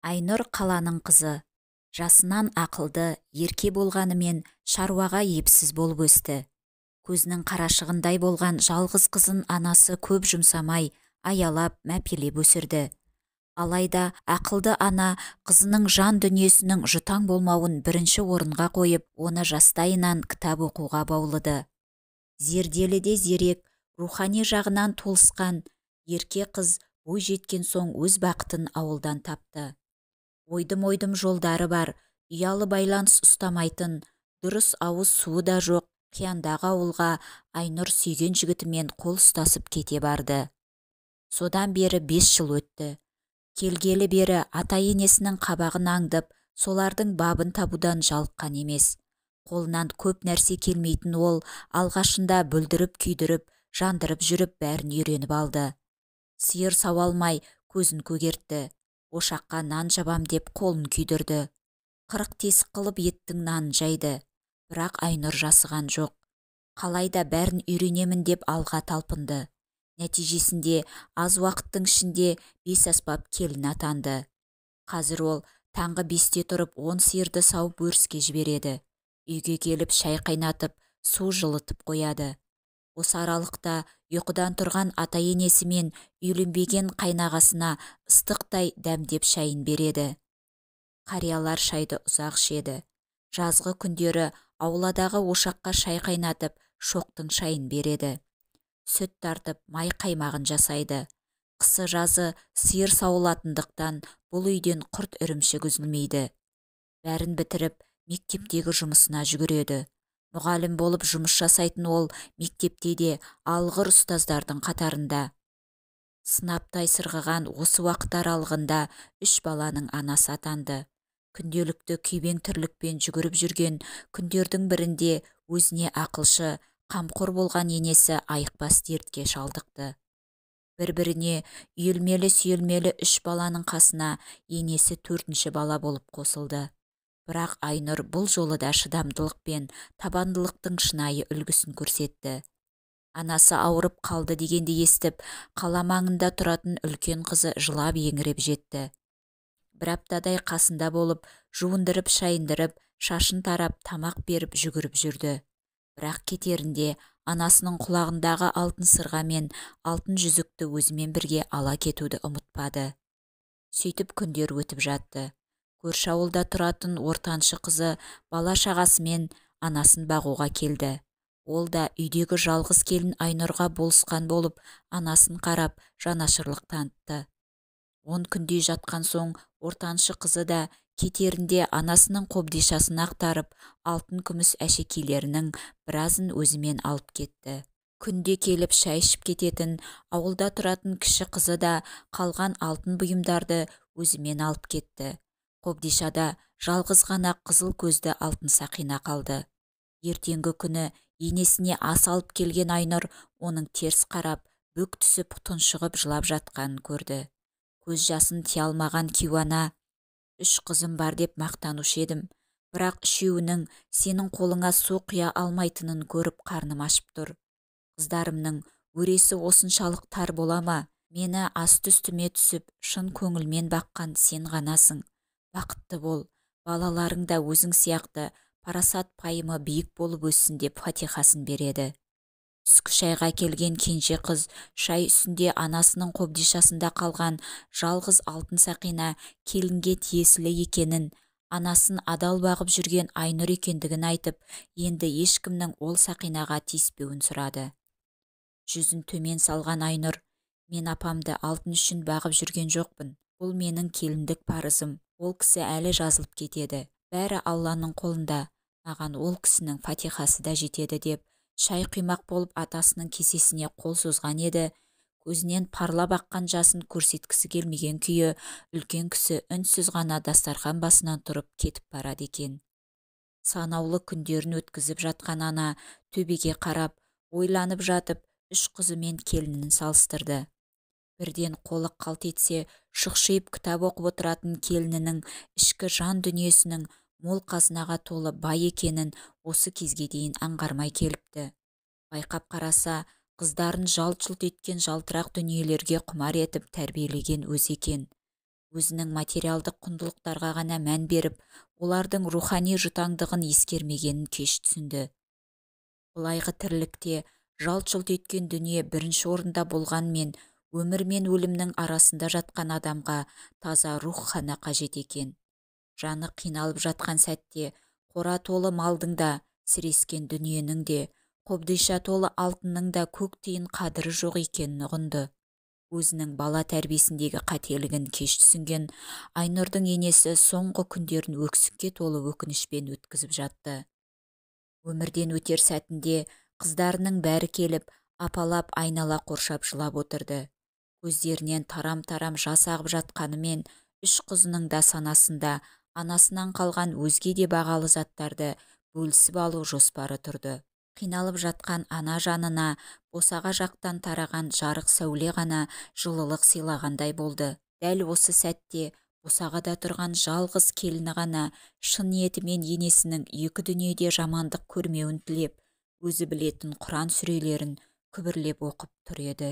Айнұр қаланың қызы. Жасынан ақылды, ерке болғанымен шаруаға епсіз болып өсті. Көзінің қарашығындай болған жалғыз қызын анасы көп жұмсамай, аялап, мәпелеп өсірді. Алайда ақылды ана қызының жан дүниесінің жұтаң болмауын бірінші орынға қойып, оны жастайынан кітап оқуға баулыды. Зерделіде зерек, рухани жағынан толысқан ерке қыз бой жеткен соң өз бақытын ауылдан тапты. Ойдым-ойдым жолдары бар, ұялы байланыс ұстамайтын, дұрыс ауыз суы да жоқ, қияндағы ауылға Айнұр сүйген жігітімен қол ұстасып кете барды. Содан бері 5 жыл өтті. Келгелі бері ата-енесінің қабағын аңдып, солардың бабын табудан жалыққан емес. Қолынан көп нәрсе келмейтін ол, алғашында бүлдіріп күйдіріп, жандырып жүріп бәрін үйреніп алды. Сиыр сауалмай көзін көгертті. Ошаққа нан жабам деп қолын күйдірді. 40 тесік қылып еттің нанын жайды. Бірақ Айнұр жасыған жоқ. Қалайда бәрін үйренемін деп алға талпынды. Нәтижесінде аз уақыттың ішінде 5 аспап келін атанды. Қазір ол таңғы 5-те тұрып 10 сиырды сауып өріске жібереді. Үйге келіп шай қайнатып, су жылытып қояды. Осы аралықта ұйқыдан тұрған ата-енесі мен үйленбеген қайнағасына ыстықтай дәмдеп шайын береді. Қариялар шайды ұзақ ішеді. Жазғы күндері ауладағы ошаққа шай қайнатып, шоқтың шайын береді. Сүт тартып, май қаймағын жасайды. Қысы жазы сиыр сауылатындықтан бұл үйден құрт ірімшік үзілмейді. Бәрін бітіріп, мектептегі жұмысына жүгіреді. Мұғалім болып жұмыс жасайтын ол мектепте де алғыр ұстаздардың қатарында. Сынаптай сырғыған осы уақыт аралығында 3 баланың анасы атанды. Күнделікті күйбең тірлікпен жүгіріп жүрген күндердің бірінде өзіне ақылшы, қамқор болған енесі айықпас дертке шалдықты. Бір-біріне үйелмелі-сүйелмелі 3 баланың қасына енесі 4-ші бала болып қосылды. Бірақ Айнұр бұл жолы да шыдамдылық пен табандылықтың шынайы үлгісін көрсетті. Анасы ауырып қалды дегенді естіп, қала маңында тұратын үлкен қызы жылап еңіреп жетті. Бір аптадай қасында болып, жуындырып, шайындырып, шашын тарап, тамақ беріп жүгіріп жүрді. Бірақ кетерінде анасының құлағындағы алтын сырға мен алтын жүзікті өзімен бірге ала кетуді ұмытпады. Сөйтіп күндер өтіп жатты. Көрші ауылда тұратын ортаншы қызы бала шағасымен анасын бағуға келді. Ол да үйдегі жалғыз келін Айнұрға болысқан болып, анасын қарап жанашырлық танытты. 10 күндей жатқан соң ортаншы қызы да кетерінде анасының қобдишасын ақтарып, алтын күміс әшекейлерінің біразын өзімен алып кетті. Күнде келіп шай ішіп кететін ауылда тұратын кіші қызы да қалған алтын бұйымдарды өзімен алып кетті. Қобдишада жалғыз ғана қызыл көзді алтын сақина қалды. Ертеңгі күні енесіне ас алып келген Айнұр оның теріс қарап, бүк түсіп тұншығып жылап жатқанын көрді. Көз жасын тия алмаған кейуана, 3 қызым бар деп мақтанушы едім, бірақ 3-еуінің сенің қолыңа су құя алмайтынын көріп қарным ашып тұр. Қыздарымның өресі осыншалық тар бола ма? Мені асты-үстіме түсіп, шын көңілмен баққан сен ғанасың. Бақытты бол, балаларың да өзің сияқты парасат пайымы биік болып өссін деп фатихасын береді. Түскі шайға келген кенже қыз шай үстінде анасының қобдишасында қалған жалғыз алтын сақина келінге тиесілі екенін, анасын адал бағып жүрген Айнұр екендігін айтып, енді ешкімнің ол сақинаға тиіспеуін сұрады. Жүзін төмен салған Айнұр: мен апамды алтын үшін бағып жүрген жоқпын. Бұл менің келіндік парызым. Ол кісі әлі жазылып кетеді. Бәрі Алланың қолында. Маған ол кісінің фатихасы да жетеді деп, шай құймақ болып атасының кесесіне қол созған еді. Көзінен парлап аққан жасын көрсеткісі келмеген күйі, үлкен кісі үнсіз ғана дастархан басынан тұрып кетіп барады екен. Санаулы күндерін өткізіп жатқан ана төбеге қарап, ойланып жатып, 3 қызы мен келінін салыстырды. Бірден қолы қалт етсе, шұқшиып кітап оқып отыратын келінінің ішкі жан дүниесінің мол қазынаға толы бай екенін осы кезге дейін аңғармай келіпті. Байқап қараса, қыздарын жалт-жұлт еткен жалтырақ дүниелерге құмар етіп тәрбиелеген өзі екен. өзінің материалдық құндылықтарға ғана мән беріп, олардың рухани жұтаңдығын ескермегенін кеш түсінді. Былайғы тірлікте жалт-жұлт еткен дүние бірінші орында болғанмен, өмір мен өлімнің арасында жатқан адамға таза рух қана қажет екен. Жаны қиналып жатқан сәтте, қора толы малдың да, сірескен дүниенің де, қобдиша толы алтынның да көк тиын қадірі жоқ екенін ұғынды. Өзінің бала тәрбиесіндегі қателігін кеш түсінген Айнұрдың енесі соңғы күндерін өксікке толы өкінішпен өткізіп жатты. Өмірден өтер сәтінде қыздарының бәрі келіп, апалап айнала қоршап жылап отырды. Көздерінен тарам-тарам жас ағып жатқанымен, үш қызының да санасында анасынан қалған өзге де бағалы заттарды бөлісіп алу жоспары тұрды. Қиналып жатқан ана жанына босаға жақтан тараған жарық сәуле ғана жылылық сыйлағандай болды. Дәл осы сәтте босағада тұрған жалғыз келіні ғана шын ниетімен енесінің екі дүниеде жамандық көрмеуін тілеп, өзі білетін Құран сүрелерін күбірлеп оқып тұр еді.